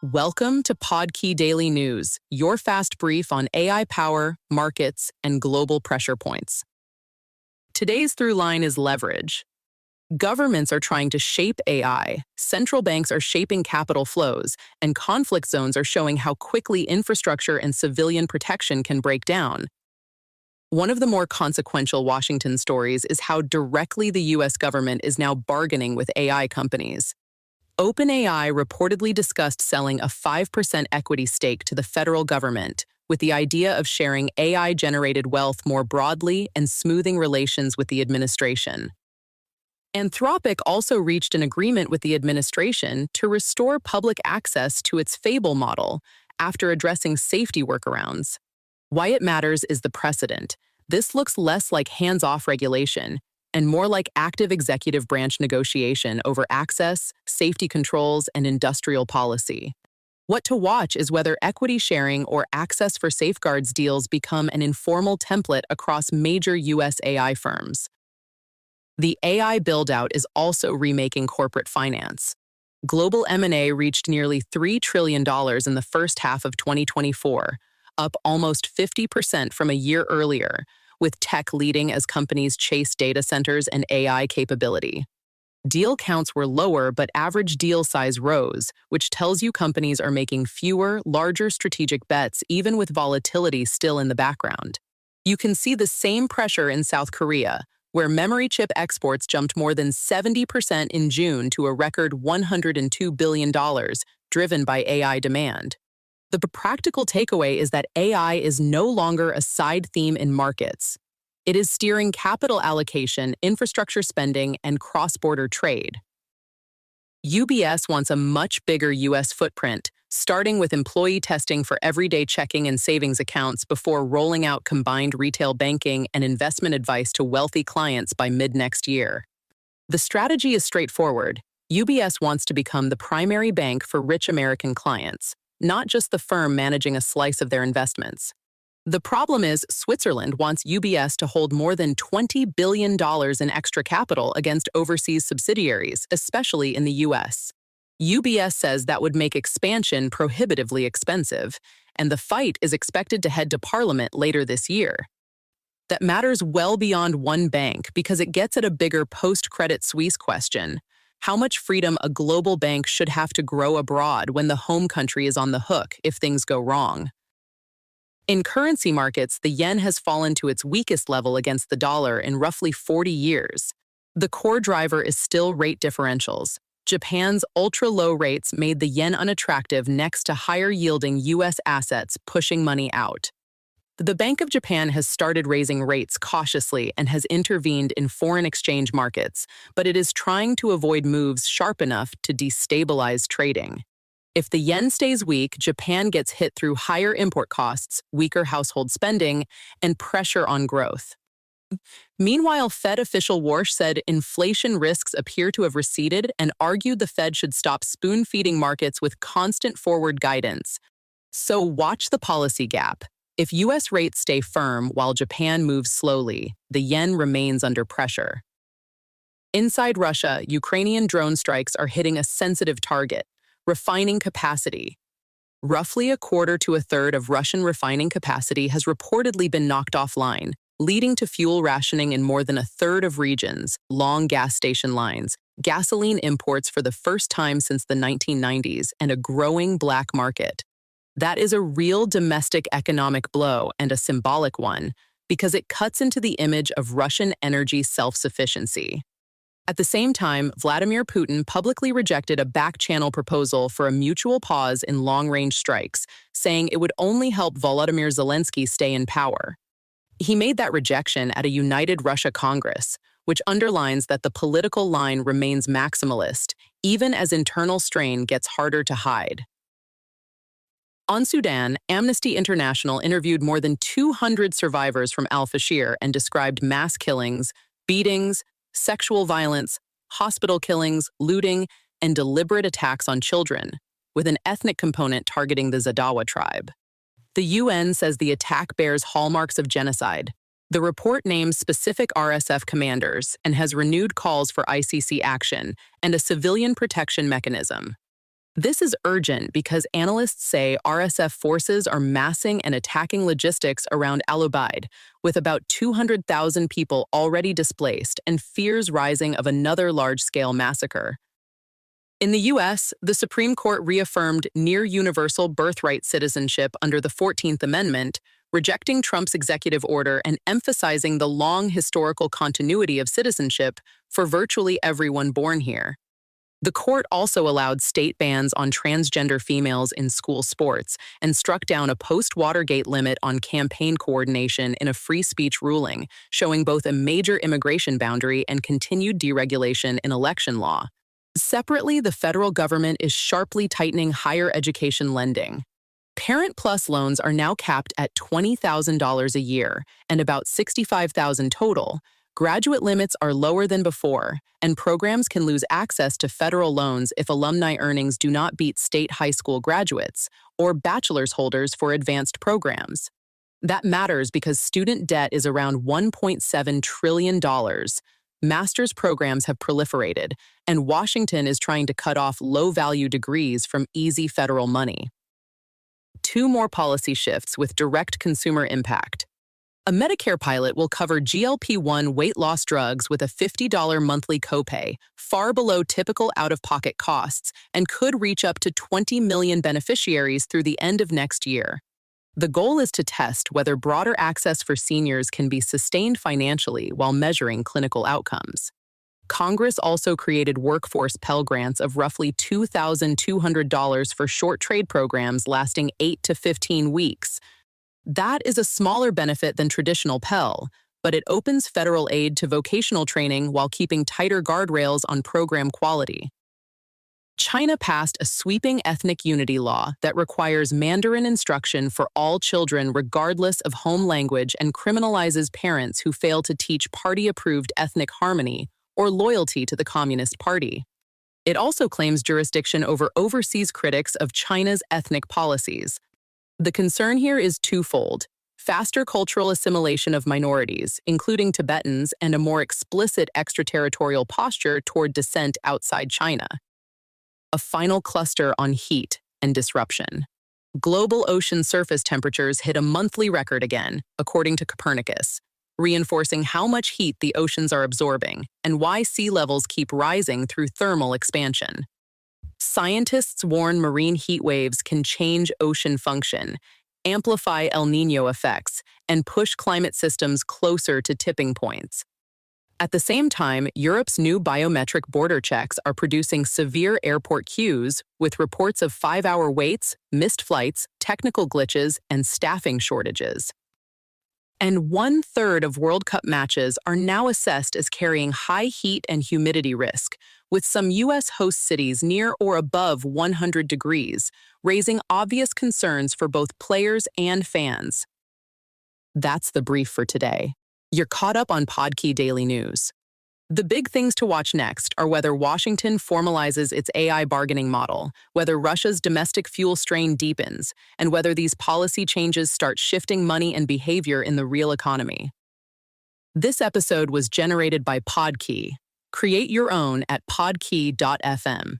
Welcome to Podkey Daily News, your fast brief on AI power, markets, and global pressure points. Today's through line is leverage. Governments are trying to shape AI, central banks are shaping capital flows, and conflict zones are showing how quickly infrastructure and civilian protection can break down. One of the more consequential Washington stories is how directly the U.S. government is now bargaining with AI companies. OpenAI reportedly discussed selling a 5% equity stake to the federal government, with the idea of sharing AI-generated wealth more broadly and smoothing relations with the administration. Anthropic also reached an agreement with the administration to restore public access to its Fable model after addressing safety workarounds. Why it matters is the precedent. This looks less like hands-off regulation and more like active executive branch negotiation over access, safety controls, and industrial policy. What to watch is whether equity sharing or access for safeguards deals become an informal template across major U.S. AI firms. The AI build-out is also remaking corporate finance. Global M&A reached nearly $3 trillion in the first half of 2024, up almost 50% from a year earlier, with tech leading as companies chase data centers and AI capability. Deal counts were lower, but average deal size rose, which tells you companies are making fewer, larger strategic bets even with volatility still in the background. You can see the same pressure in South Korea, where memory chip exports jumped more than 70% in June to a record $102 billion, driven by AI demand. The practical takeaway is that AI is no longer a side theme in markets. It is steering capital allocation, infrastructure spending, and cross-border trade. UBS wants a much bigger U.S. footprint, starting with employee testing for everyday checking and savings accounts before rolling out combined retail banking and investment advice to wealthy clients by mid-next year. The strategy is straightforward. UBS wants to become the primary bank for rich American clients, not just the firm managing a slice of their investments. The problem is Switzerland wants UBS to hold more than $20 billion in extra capital against overseas subsidiaries, especially in the US. UBS says that would make expansion prohibitively expensive, and the fight is expected to head to Parliament later this year. That matters well beyond one bank because it gets at a bigger post-Credit Suisse question: how much freedom a global bank should have to grow abroad when the home country is on the hook if things go wrong. In currency markets, the yen has fallen to its weakest level against the dollar in roughly 40 years. The core driver is still rate differentials. Japan's ultra-low rates made the yen unattractive next to higher-yielding U.S. assets pushing money out. The Bank of Japan has started raising rates cautiously and has intervened in foreign exchange markets, but it is trying to avoid moves sharp enough to destabilize trading. If the yen stays weak, Japan gets hit through higher import costs, weaker household spending, and pressure on growth. Meanwhile, Fed official Warsh said inflation risks appear to have receded and argued the Fed should stop spoon-feeding markets with constant forward guidance. So watch the policy gap. If U.S. rates stay firm while Japan moves slowly, the yen remains under pressure. Inside Russia, Ukrainian drone strikes are hitting a sensitive target: refining capacity. Roughly a quarter to a third of Russian refining capacity has reportedly been knocked offline, leading to fuel rationing in more than a third of regions, long gas station lines, gasoline imports for the first time since the 1990s, and a growing black market. That is a real domestic economic blow and a symbolic one, because it cuts into the image of Russian energy self-sufficiency. At the same time, Vladimir Putin publicly rejected a back-channel proposal for a mutual pause in long-range strikes, saying it would only help Volodymyr Zelensky stay in power. He made that rejection at a united Russia Congress, which underlines that the political line remains maximalist, even as internal strain gets harder to hide. On Sudan, Amnesty International interviewed more than 200 survivors from al-Fashir and described mass killings, beatings, sexual violence, hospital killings, looting, and deliberate attacks on children, with an ethnic component targeting the Zadawa tribe. The UN says the attack bears hallmarks of genocide. The report names specific RSF commanders and has renewed calls for ICC action and a civilian protection mechanism. This is urgent because analysts say RSF forces are massing and attacking logistics around Al Ubaid, with about 200,000 people already displaced and fears rising of another large-scale massacre. In the U.S., the Supreme Court reaffirmed near-universal birthright citizenship under the 14th Amendment, rejecting Trump's executive order and emphasizing the long historical continuity of citizenship for virtually everyone born here. The court also allowed state bans on transgender females in school sports and struck down a post-Watergate limit on campaign coordination in a free speech ruling, showing both a major immigration boundary and continued deregulation in election law. Separately, the federal government is sharply tightening higher education lending. Parent Plus loans are now capped at $20,000 a year and about $65,000 total. Graduate limits are lower than before, and programs can lose access to federal loans if alumni earnings do not beat state high school graduates or bachelor's holders for advanced programs. That matters because student debt is around $1.7 trillion. Master's programs have proliferated, and Washington is trying to cut off low-value degrees from easy federal money. Two more policy shifts with direct consumer impact. A Medicare pilot will cover GLP-1 weight loss drugs with a $50 monthly copay, far below typical out-of-pocket costs, and could reach up to 20 million beneficiaries through the end of next year. The goal is to test whether broader access for seniors can be sustained financially while measuring clinical outcomes. Congress also created workforce Pell Grants of roughly $2,200 for short trade programs lasting 8 to 15 weeks. That is a smaller benefit than traditional Pell, but it opens federal aid to vocational training while keeping tighter guardrails on program quality. China passed a sweeping ethnic unity law that requires Mandarin instruction for all children regardless of home language and criminalizes parents who fail to teach party-approved ethnic harmony or loyalty to the Communist Party. It also claims jurisdiction over overseas critics of China's ethnic policies. The concern here is twofold: faster cultural assimilation of minorities, including Tibetans, and a more explicit extraterritorial posture toward dissent outside China. A final cluster on heat and disruption. Global ocean surface temperatures hit a monthly record again, according to Copernicus, reinforcing how much heat the oceans are absorbing and why sea levels keep rising through thermal expansion. Scientists warn marine heat waves can change ocean function, amplify El Niño effects, and push climate systems closer to tipping points. At the same time, Europe's new biometric border checks are producing severe airport queues with reports of 5-hour waits, missed flights, technical glitches, and staffing shortages. And 1/3 of World Cup matches are now assessed as carrying high heat and humidity risk, with some U.S. host cities near or above 100 degrees, raising obvious concerns for both players and fans. That's the brief for today. You're caught up on Podkey Daily News. The big things to watch next are whether Washington formalizes its AI bargaining model, whether Russia's domestic fuel strain deepens, and whether these policy changes start shifting money and behavior in the real economy. This episode was generated by Podkey. Create your own at podkey.fm.